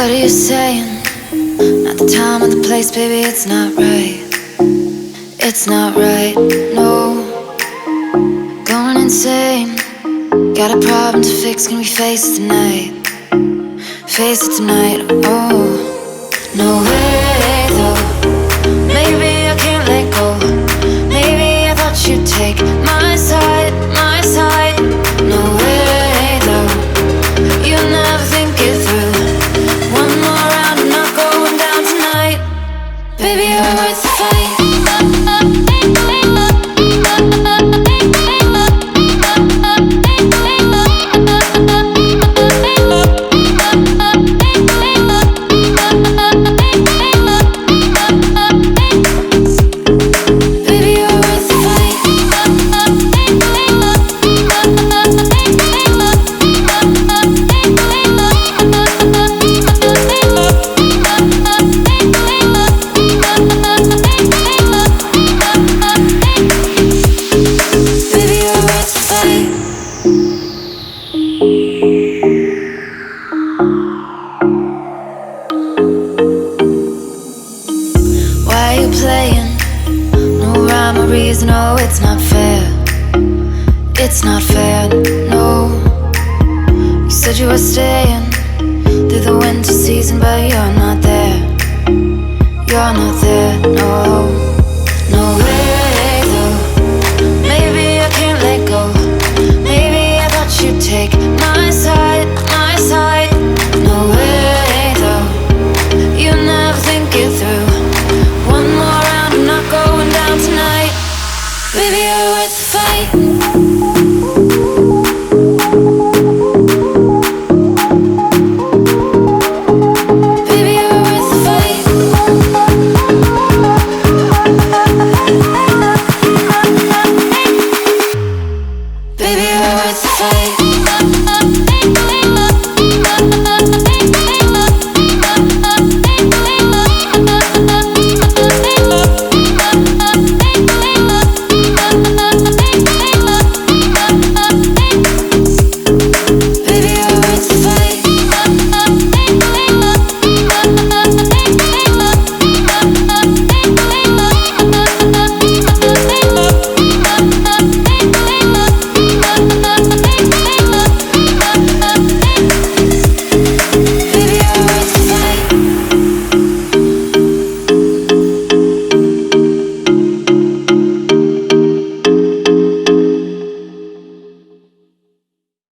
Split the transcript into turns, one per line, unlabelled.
are you saying? Not the time or the place, baby, it's not right. It's not right, no. Going insane. Got a problem to fix, can we face it tonight? Face it tonight, oh. No way though. Maybe I can't let go. Maybe I thought you'd take my side, my side. No way though. You'll never think it through. One more round, I'm not going down tonight. Baby, you're worth the fight. No, it's not fair. It's not fair, no. You said you were staying through the winter season, but you're not there. You're not there.